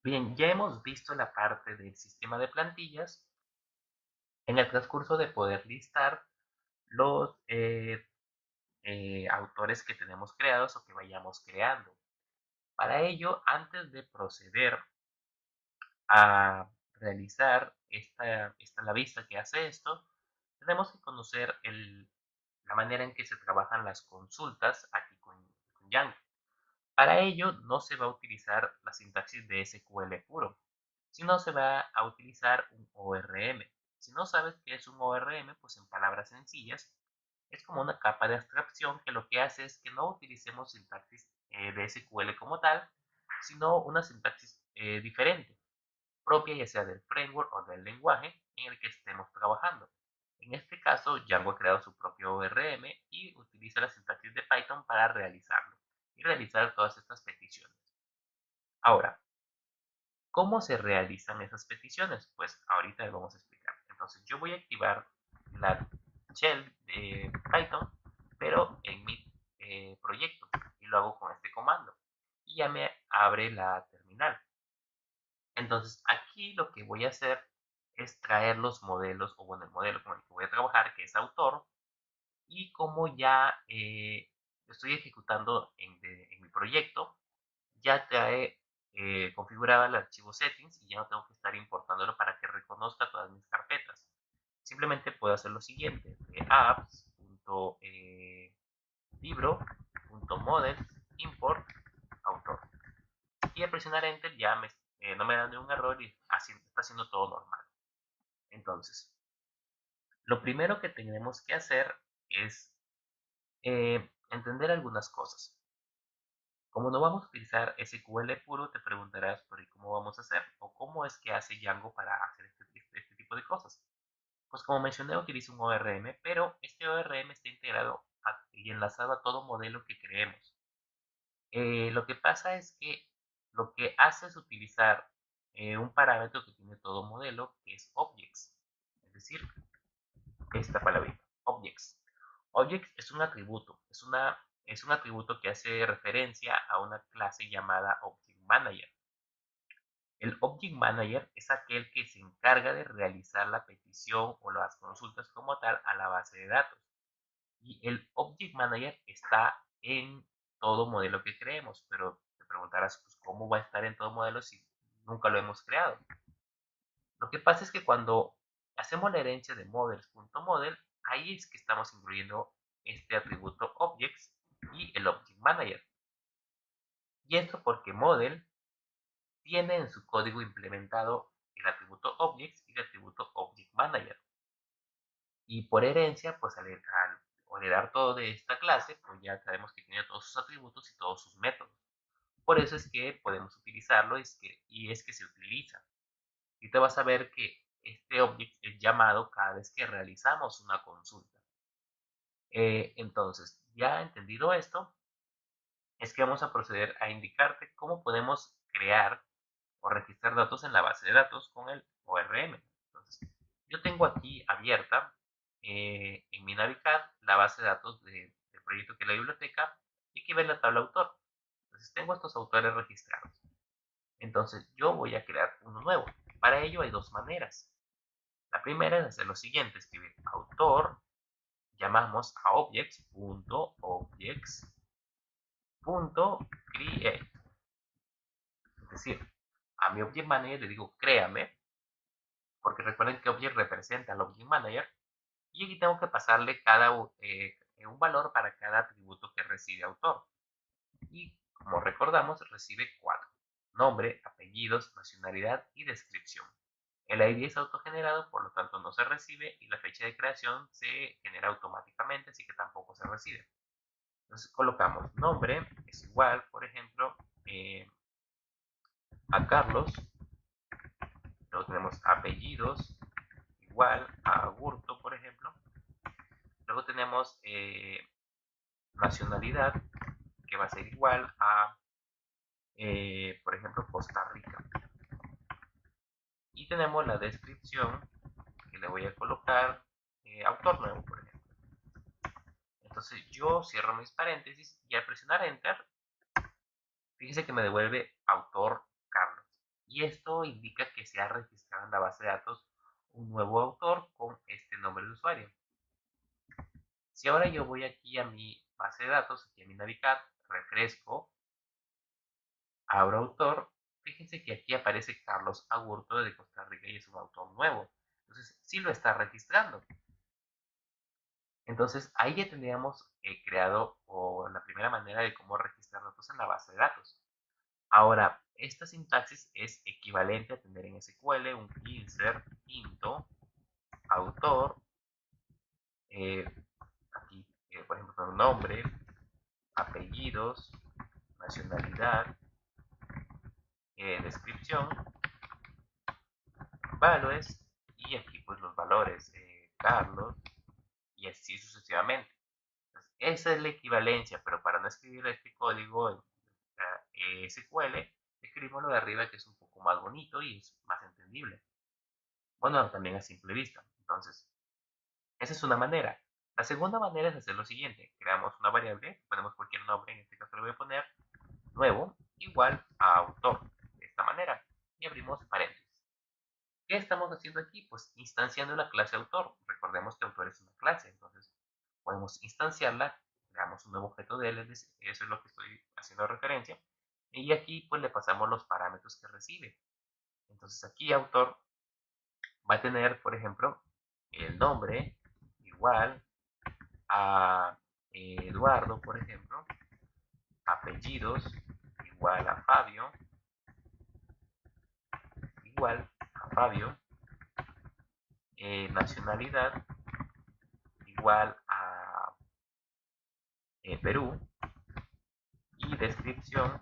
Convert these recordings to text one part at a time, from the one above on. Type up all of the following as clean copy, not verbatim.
Bien, ya hemos visto la parte del sistema de plantillas en el transcurso de poder listar los autores que tenemos creados o que vayamos creando. Para ello, antes de proceder a realizar la vista que hace esto, tenemos que conocer la manera en que se trabajan las consultas aquí con Django. Para ello, no se va a utilizar la sintaxis de SQL puro, sino se va a utilizar un ORM. Si no sabes qué es un ORM, pues en palabras sencillas, es como una capa de abstracción que lo que hace es que no utilicemos sintaxis de SQL como tal, sino una sintaxis diferente, propia ya sea del framework o del lenguaje en el que estemos trabajando. En este caso, Django ha creado su propio ORM y utiliza la sintaxis de Python para realizarlo y realizar todas estas peticiones. Ahora, ¿cómo se realizan esas peticiones? Pues ahorita les vamos a explicar. Entonces, yo voy a activar la shell de Python, pero en mi proyecto, y lo hago con este comando. Y ya me abre la terminal. Entonces, aquí lo que voy a hacer es traer los modelos, o bueno, el modelo con el que voy a trabajar, que es autor, y como ya estoy ejecutando en mi proyecto, ya trae configurado el archivo settings y ya no tengo que estar importándolo para que reconozca todas mis carpetas. Simplemente puedo hacer lo siguiente, apps.libro.models import autor. Y al presionar enter ya no me da ningún error y está haciendo todo normal. Entonces, lo primero que tenemos que hacer es entender algunas cosas. Como no vamos a utilizar SQL puro, te preguntarás, pero ¿y cómo vamos a hacer? ¿O cómo es que hace Django para hacer este tipo de cosas? Pues como mencioné, utiliza un ORM, pero este ORM está integrado y enlazado a todo modelo que creemos. Lo que pasa es que lo que hace es utilizar un parámetro que tiene todo modelo, que es objects. Es decir, esta palabrita, objects. Objects es un atributo, es un atributo que hace referencia a una clase llamada Object Manager. El Object Manager es aquel que se encarga de realizar la petición o las consultas como tal a la base de datos. Y el Object Manager está en todo modelo que creemos, pero te preguntarás, pues, ¿cómo va a estar en todo modelo si nunca lo hemos creado? Lo que pasa es que cuando hacemos la herencia de models.model, ahí es que estamos incluyendo este atributo objects y el Object Manager. Y esto porque model tiene en su código implementado el atributo objects y el atributo Object Manager. Y por herencia, pues al heredar todo de esta clase, pues ya sabemos que tiene todos sus atributos y todos sus métodos. Por eso es que podemos utilizarlo y es que se utiliza. Y te vas a ver que este object es llamado cada vez que realizamos una consulta. Entonces, ya entendido esto, es que vamos a proceder a indicarte cómo podemos crear o registrar datos en la base de datos con el ORM. Entonces, yo tengo aquí abierta en mi Navicat la base de datos del proyecto que es la biblioteca y aquí ven la tabla autor. Entonces, tengo estos autores registrados. Entonces, yo voy a crear uno nuevo. Para ello hay dos maneras. La primera es hacer lo siguiente, escribir autor, llamamos a objects.objects.create. Es decir, a mi Object Manager le digo créame, porque recuerden que Object representa al Object Manager, y aquí tengo que pasarle un valor para cada atributo que recibe autor. Y como recordamos, recibe 4. Nombre, apellidos, nacionalidad y descripción. El ID es autogenerado, por lo tanto no se recibe y la fecha de creación se genera automáticamente, así que tampoco se recibe. Entonces colocamos nombre es igual, por ejemplo, a Carlos. Luego tenemos apellidos igual a Gurto, por ejemplo. Luego tenemos nacionalidad, que va a ser igual a, por ejemplo, Costa Rica. Y tenemos la descripción, que le voy a colocar autor nuevo, por ejemplo. Entonces Entonces yo cierro mis paréntesis y al presionar Enter, fíjese que me devuelve autor Carlos. Y esto indica que se ha registrado en la base de datos un nuevo autor con este nombre de usuario. Si ahora yo voy aquí a mi base de datos, aquí a mi Navigat, refresco, abro autor, fíjense que aquí aparece Carlos Agurto de Costa Rica y es un autor nuevo. Entonces sí lo está registrando. Entonces ahí ya tendríamos creado la primera manera de cómo registrar datos en la base de datos. Ahora, esta sintaxis es equivalente a tener en SQL un insert into autor, aquí por ejemplo nombre, apellidos, nacionalidad, descripción, values y aquí pues los valores, Carlos y así sucesivamente. Entonces, esa es la equivalencia, pero para no escribir este código en SQL, escribimos lo de arriba que es un poco más bonito y es más entendible. Bueno, también a simple vista. Entonces, esa es una manera. La segunda manera es hacer lo siguiente. Creamos una variable, ponemos cualquier nombre, en este caso le voy a poner nuevo, igual a autor, de esta manera. Y abrimos paréntesis. ¿Qué estamos haciendo aquí? Pues instanciando la clase autor. Recordemos que autor es una clase, entonces podemos instanciarla, creamos un nuevo objeto de él, eso es lo que estoy haciendo referencia. Y aquí pues le pasamos los parámetros que recibe. Entonces aquí autor va a tener, por ejemplo, el nombre igual a Eduardo, por ejemplo, apellidos igual a Fabio, igual a Fabio, nacionalidad igual a Perú y descripción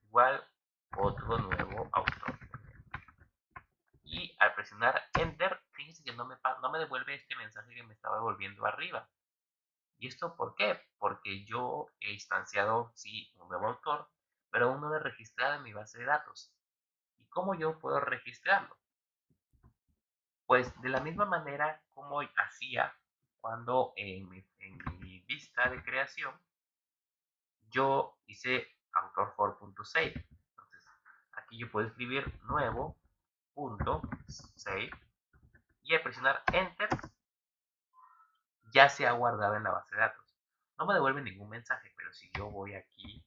igual otro nuevo autor. Y al presionar Enter, fíjense que no me devuelve este mensaje que me estaba devolviendo arriba. ¿Y esto por qué? Porque yo he instanciado, sí, un nuevo autor, pero aún no lo he registrado en mi base de datos. ¿Y cómo yo puedo registrarlo? Pues de la misma manera como hacía cuando en mi vista de creación yo hice autor for.save. Entonces, aquí yo puedo escribir nuevo.save y al presionar Enter ya se ha guardado en la base de datos. No me devuelve ningún mensaje, pero si yo voy aquí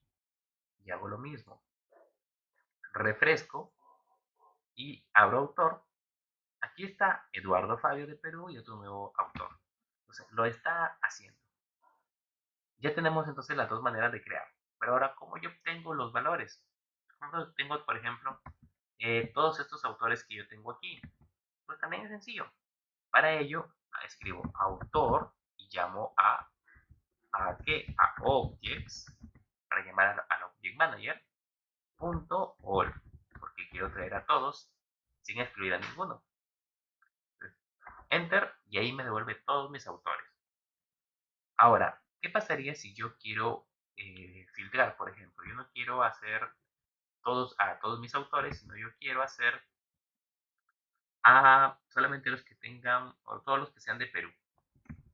y hago lo mismo, refresco y abro autor, aquí está Eduardo Fabio de Perú y otro nuevo autor. Entonces, lo está haciendo. Ya tenemos entonces las dos maneras de crear. Pero ahora, ¿cómo yo obtengo los valores? ¿Cómo tengo, por ejemplo, todos estos autores que yo tengo aquí? Pues también es sencillo. Para ello, escribo autor y llamo ¿qué? A objects, para llamar al object manager, punto all, porque quiero traer a todos sin excluir a ninguno. Enter y ahí me devuelve todos mis autores. Ahora, ¿qué pasaría si yo quiero filtrar, por ejemplo? Yo no quiero hacer a todos mis autores, sino yo quiero hacer a solamente los que tengan, o todos los que sean de Perú.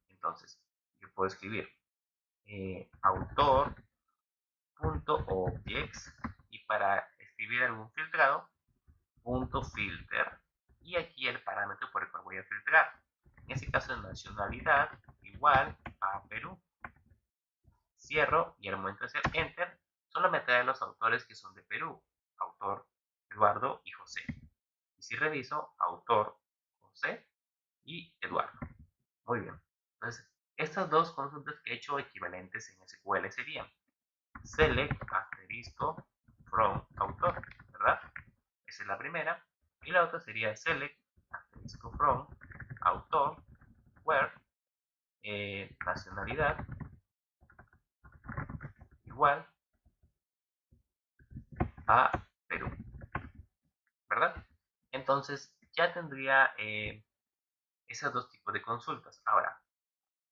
Entonces, yo puedo escribir autor.objects y para escribir algún filtrado, punto filter y aquí el parámetro por el cual voy a filtrar. En este caso, nacionalidad igual a Perú. Cierro y al momento de hacer enter, solo me trae los autores que son de Perú. Autor Eduardo y José. Y si reviso, autor José y Eduardo. Muy bien. Entonces, estas dos consultas que he hecho equivalentes en SQL serían select asterisco from autor, ¿verdad? Esa es la primera. Y la otra sería select asterisco from autor where nacionalidad igual a Perú, ¿verdad? Entonces ya tendría esos dos tipos de consultas. Ahora,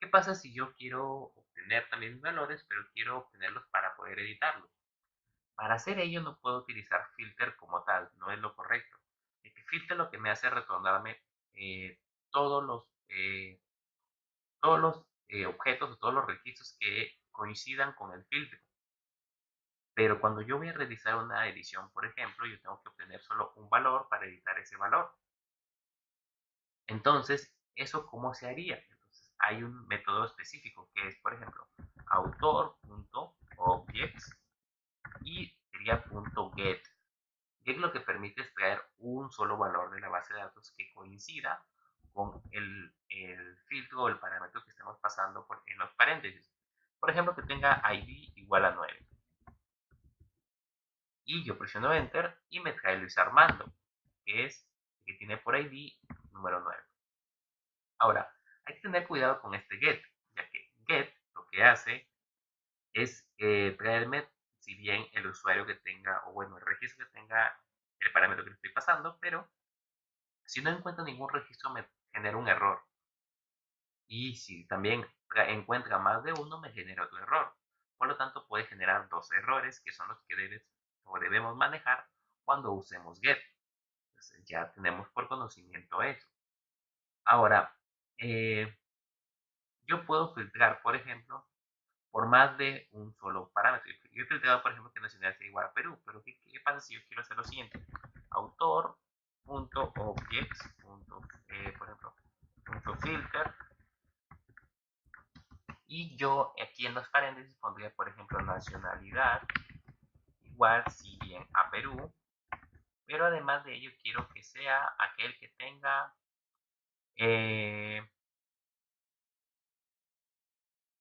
¿qué pasa si yo quiero obtener también mis valores, pero quiero obtenerlos para poder editarlos? Para hacer ello no puedo utilizar filter como tal, no es lo correcto. El filter lo que me hace es retornarme eh, todos los objetos o todos los registros que coincidan con el filtro. Pero cuando yo voy a realizar una edición, por ejemplo, yo tengo que obtener solo un valor para editar ese valor. Entonces, ¿eso cómo se haría? Entonces, hay un método específico que es, por ejemplo, autor.objects y sería .get. Get lo que permite es traer un solo valor de la base de datos que coincida con el filtro o el parámetro que estemos pasando en los paréntesis. Por ejemplo, que tenga id igual a 9. Y yo presiono Enter y me trae Luis Armando, que es el que tiene por ID número 9. Ahora, hay que tener cuidado con este get, ya que get lo que hace es traerme, si bien el usuario que tenga, o bueno, el registro que tenga el parámetro que le estoy pasando, pero si no encuentro ningún registro me genera un error. Y si también encuentra más de uno, me genera otro error. Por lo tanto, puede generar dos errores que son los que debemos manejar cuando usemos get. Entonces, ya tenemos por conocimiento eso. Ahora, yo puedo filtrar, por ejemplo, por más de un solo parámetro. Yo he filtrado, por ejemplo, que nacionalidad sea igual a Perú, pero ¿qué pasa si yo quiero hacer lo siguiente? Autor.objects, por ejemplo, .filter, y yo aquí en los paréntesis pondría, por ejemplo, nacionalidad igual, si bien a Perú, pero además de ello quiero que sea aquel que tenga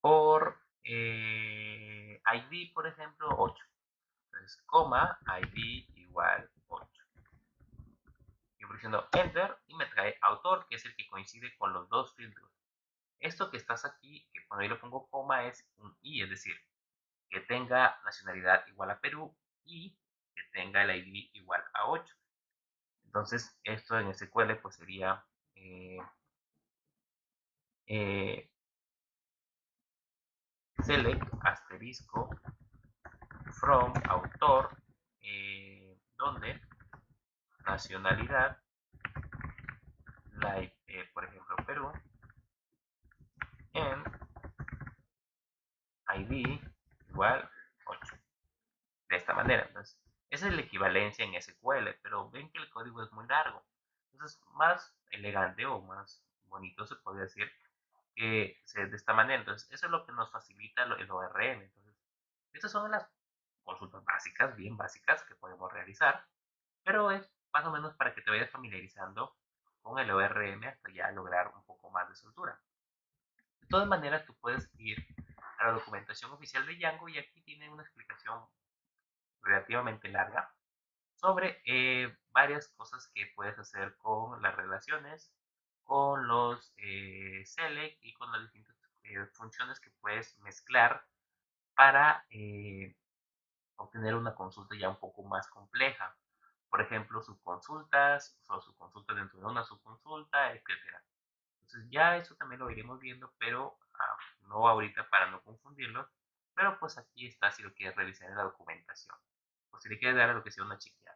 por ID, por ejemplo, 8. Entonces, coma, ID igual 8. Yo presiono Enter y me trae autor, que es el que coincide con los dos filtros. Esto que estás aquí, que cuando yo le pongo coma es un I, es decir, que tenga nacionalidad igual a Perú y que tenga el ID igual a 8. Entonces, esto en SQL pues sería eh, select asterisco from autor, donde nacionalidad, like, por ejemplo, Perú, en ID igual 8. De esta manera, entonces, esa es la equivalencia en SQL, pero ven que el código es muy largo. Entonces, más elegante o más bonito se podría decir que sea de esta manera. Entonces, eso es lo que nos facilita el ORM. Entonces, estas son las consultas básicas, bien básicas, que podemos realizar, pero es más o menos para que te vayas familiarizando con el ORM hasta ya lograr un poco más de soltura. De todas maneras, tú puedes ir a la documentación oficial de Django y aquí tiene una explicación relativamente larga sobre varias cosas que puedes hacer con las relaciones, con los select y con las distintas funciones que puedes mezclar para obtener una consulta ya un poco más compleja. Por ejemplo, subconsultas o subconsultas dentro de una subconsulta, etcétera. Entonces ya eso también lo iremos viendo, pero no ahorita para no confundirlos. Pero pues aquí está si lo quieres revisar en la documentación. O si le quieres dar a lo que sea una chequeada.